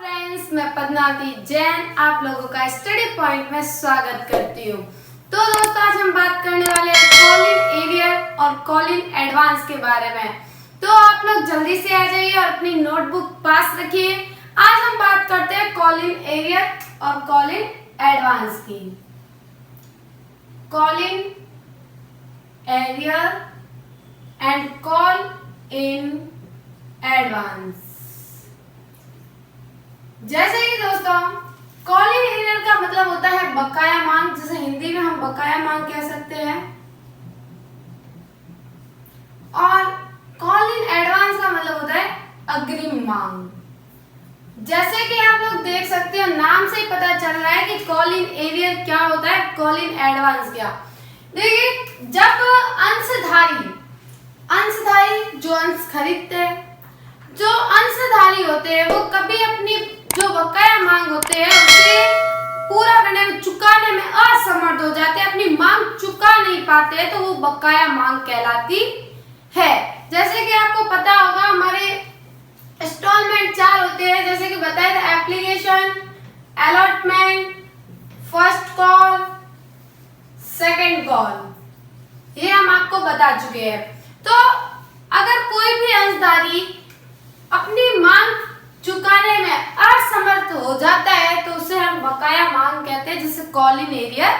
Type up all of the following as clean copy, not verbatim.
Friends, मैं पद्मावती जैन आप लोगों का स्टडी पॉइंट में स्वागत करती हूँ। तो दोस्तों, आज हम बात करने वाले हैं कॉलिन एरियर और कॉलिन एडवांस के बारे में। तो आप लोग जल्दी से आ जाइए और अपनी नोटबुक पास रखिए। आज हम बात करते हैं कॉलिन एरियर और कॉलिन एडवांस की। Colin arrear and Colin advance. जैसे कि दोस्तों, कॉलिन एरियर का मतलब होता है बकाया मांग, जिसे हिंदी में हम बकाया मांग कह सकते हैं। और कॉलिन एडवांस का मतलब होता है अग्रिम मांग। जैसे कि आप लोग देख सकते हो, नाम से ही पता चल रहा है कि कॉलिन एरियर क्या होता है, कॉलिन एडवांस क्या। देखिए, जब अंशधारी जो अंश खरीदते हैं, जो अंशधारी होते हैं, वो कभी अपनी जो बकाया मांग होते हैं उसे पूरा करने में, चुकाने में असमर्थ हो जाते हैं, अपनी मांग चुका नहीं पाते, तो वो बकाया मांग कहलाती है। जैसे कि आपको पता होगा, हमारे इंस्टॉलमेंट 4 होते हैं, जैसे कि बताया था, application, allotment, first call, second call, ये हम आपको बता चुके हैं। तो अगर कोई भी अंशधारी अपनी मांग चुकाने में असमर्थ हो जाता है, तो उसे हम बकाया मांग कहते हैं, जिसे कॉलिन एरियर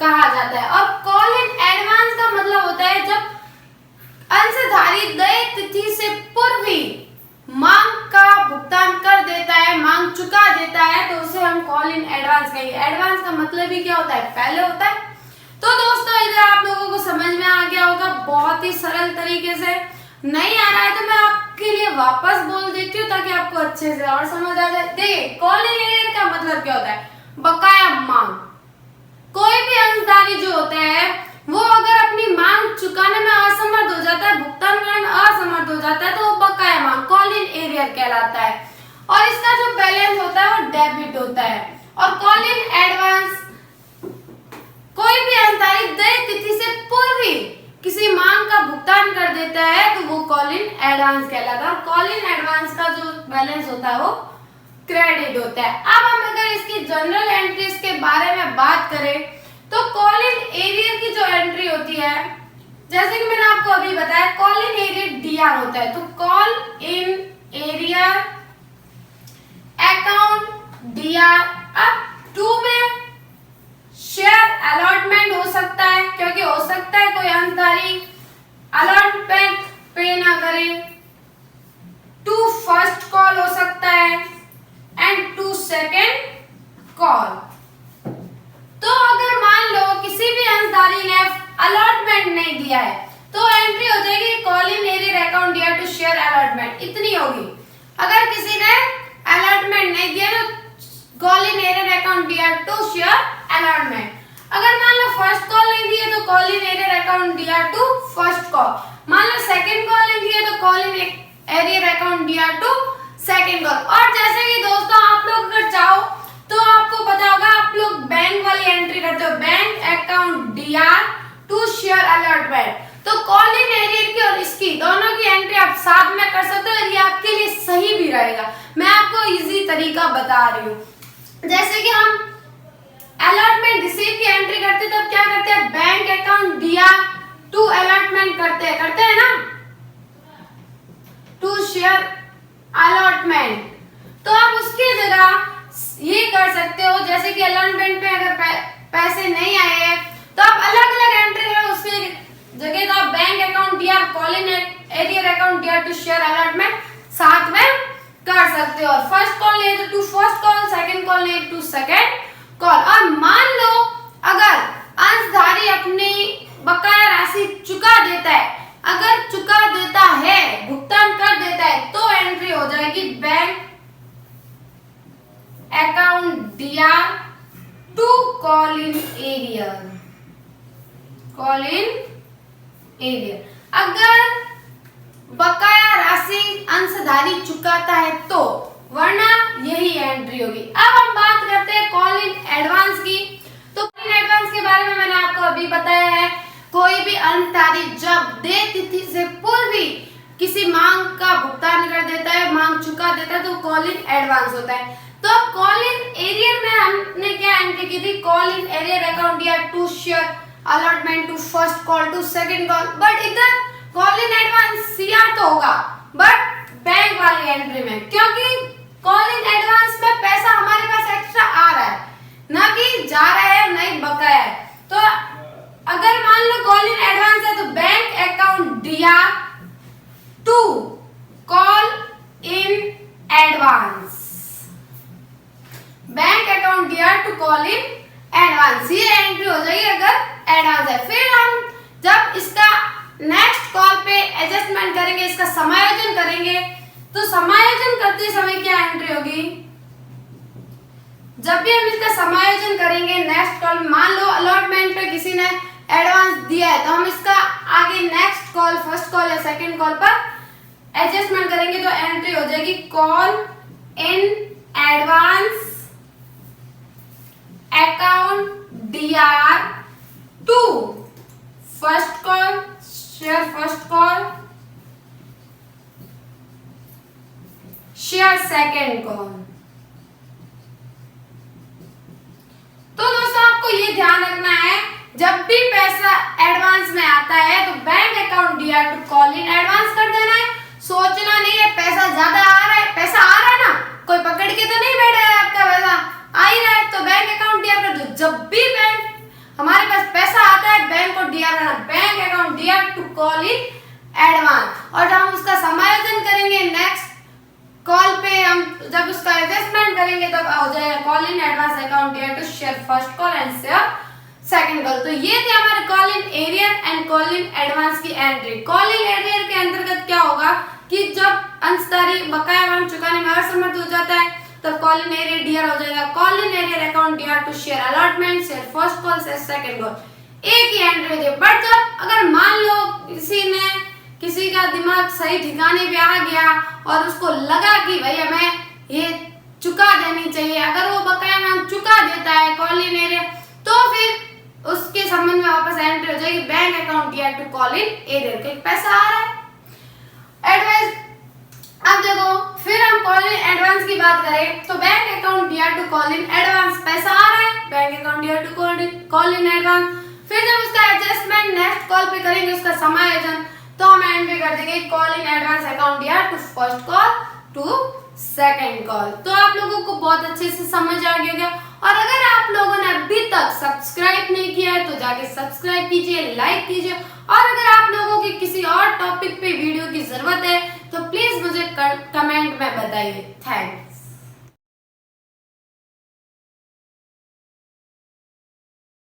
कहा जाता है। और कॉलिन एडवांस का मतलब होता है जब अंशधारी देय तिथि से पूर्व ही मांग का भुगतान कर देता है, मांग चुका देता है, तो उसे हम कॉलिन एडवांस कहेंगे। एडवांस का मतलब ही क्या होता है, पहले होता है। तो दोस्तों, इधर आप लोगों को समझ में आ गया होगा बहुत ही सरल तरीके से। नहीं आ रहा है तो मैं आपके लिए वापस बोल देती हूँ, ताकि आपको अच्छे से और समझ आ जाए। देखिए, कॉलिन एरियर का मतलब क्या होता है, बकाया मांग। कोई भी अंशधारी जो होता है, वो अगर अपनी मांग चुकाने में असमर्थ हो जाता है, भुगतान करने में असमर्थ हो जाता है, तो वो बकाया मांग कॉलिन एरियर कहलाता है। और इसका जो बैलेंस होता है वो डेबिट होता है। और कॉलिन एडवांस, कोई भी अंशधारी देय तिथि से पूर्व ही किसी मांग का भुगतान कर देता है, तो वो कॉलिन एडवांस कहलाता है। और कॉलिन एडवांस का जो बैलेंस होता है वो क्रेडिट होता है। अब हम अगर इसकी जनरल एंट्रीज के बारे में बात करें, तो कॉलिन एरियर की जो एंट्री होती है, जैसे कि मैंने आपको अभी बताया, कॉलिन एरियर डीआर होता है। तो call in arrear account D R. अब 2 में शेयर अलॉटमेंट हो सकता है, क्योंकि हो सकता है कोई अंशधारी अलॉटमेंट पे ना करे। 2 फर्स्ट कॉल हो सकता है एंड 2 सेकंड कॉल। तो अगर मान लो किसी भी अंशधारी ने अलॉटमेंट नहीं दिया है, तो एंट्री हो जाएगी call in arrear account DR to share allotment, इतनी होगी। अगर किसी ने अलॉटमेंट नहीं दिया तो call in arrear account DR to share allotment. अगर मान लो फर्स्ट कॉल नहीं दिए, तो call in arrear account DR to first call. मान लो सेकंड कॉल नहीं दिए, तो call in arrear account DR to second call. और जैसे कि दोस्तों, आप लोग अगर चाहो तो आपको पता होगा, आप लोग बैंक वाली एंट्री करते हो, bank account DR to share allotment. तो कॉलिन एरियर की और इसकी दोनों की एंट्री आप साथ में कर सकते हो, और ये आपके लिए सही भी रहेगा। मैं आपको इजी तरीका बता रही हूँ। जैसे कि हम अलॉटमेंट रिसीव की एंट्री करते हैं, तब क्या करते हैं, bank account DR to allotment करते हैं ना, टू शेयर अलॉटमेंट। तो आप उसकी जगह ये कर सकते हो, जैसे कि अलॉटमेंट पे अगर पैसे नहीं आए हैं, तो आप अलग अलग एंट्री करो, उसकी जगह तो आप bank account DR, call in arrear account DR to share allotment साथ में कर सकते हो। और फर्स्ट कॉल ले तो to first call, second call ले टू सेकंड कॉल। और मान लो अगर अंशधारी अपनी बकाया राशि चुका देता है, अगर चुका देता है, भुगतान कर देता है, तो एंट्री हो जाएगी bank account DR to call in arrear, call in arrear. अगर बकाया राशि अंशधारी चुकाता है तो, वरना यही एंट्री होगी। अब हम बात करते हैं कॉलिन एडवांस की। तो कॉलिन एडवांस के बारे में मैंने आपको अभी बताया है, कोई भी अंशधारी जब देय तिथि से पूर्व ही किसी मांग का भुगतान कर देता है, मांग अमाउंट चुका देता है तो कॉल इन एडवांस होता है। तो अब कॉल इन एरियर में हमने क्या एंट्री की थी, कॉल इन एरियर अकाउंट या to share allotment to first call to second call, but इधर कॉल इन एडवांस सीआर तो होगा बट बैंक वाली एंट्री में, क्योंकि कॉल इन एडवांस में पैसा हमारे पास एक्स्ट्रा आ रहा है ना कि जा रहा है नहीं बकाया है। तो अगर मान लो कॉल इन एडवांस है तो bank account DR to call in advance, bank account DR to call in advance, ये एंट्री हो जाएगी अगर एडवांस है। फिर हम जब इसका नेक्स्ट कॉल पे एडजस्टमेंट करेंगे, इसका समायोजन करेंगे, तो समायोजन करते समय क्या एंट्री होगी, जब भी हम इसका समायोजन करेंगे नेक्स्ट कॉल, मान लो अलॉटमेंट पे किसी ने एडवांस दिया है तो हम इसका आगे नेक्स्ट कॉल फर्स्ट कॉल या सेकंड कॉल पर एडजस्टमेंट करेंगे तो एंट्री हो जाएगी call in advance account DR to first call share first call share second call. तो दोस्तों आपको ये ध्यान रखना है जब भी पैसा एडवांस में आता है तो bank account DR to call in advance कर देना है। सोचना नहीं है पैसा ज्यादा आ रहा है, पैसा आ रहा है ना, कोई पकड़ के तो नहीं बैठा है, आपका पैसा आ ही रहा है तो बैंक अकाउंट डीआर कर दो। जब भी बैंक हमारे पास पैसा आता है बैंक को डीआर करना, bank account DR to call in advance, और हम उसका समायोजन करेंगे नेक्स्ट कॉल पे, हम जब उसका एडजस्टमेंट करेंगे तब हो जाएगा call in advance account DR to share first call and share second call. तो ये थे हमारे call in arrear and call in advance की एंट्री। कॉल इन एरियर के अंतर्गत क्या होगा कि जब अंशधारी बकाया अमाउंट चुकाने में असमर्थ हो जाता है तो कॉल इन एरियर डीआर हो जाएगा call in arrear account DR to share allotment share first call share second call, एक ही एंट्री होती है। बट जब अगर मान लो किसी का दिमाग सही ठिकाने पे आ गया और उसको लगा कि भाई हमें ये चुका देनी चाहिए, अगर वो बकाया अमाउंट चुका देता है कॉल इन एरियर तो फिर उसके संबंध में वापस एंट्री हो जाएगी bank account DR to call in arrear के पैसा आ रहा है एडवांस। अब देखो फिर हम कॉल इन एडवांस की बात करें तो bank account DR to call in advance पैसा आ रहा है bank account DR to call in advance. फिर जब उसका एडजस्टमेंट नेक्स्ट कॉल पे करेंगे उसका समायोजन तो हम एंट्री कर देंगे call in advance account DR to first call to second call. तो आप लोगों को बहुत अच्छे से समझ आ गया होगा, और अगर आप लोगों ने अभी तक सब्सक्राइब नहीं किया है तो जाके सब्सक्राइब कीजिए, लाइक कीजिए, और अगर आप लोगों की किसी और टॉपिक पे वीडियो की जरूरत है तो प्लीज मुझे कमेंट में बताइए। Thank you.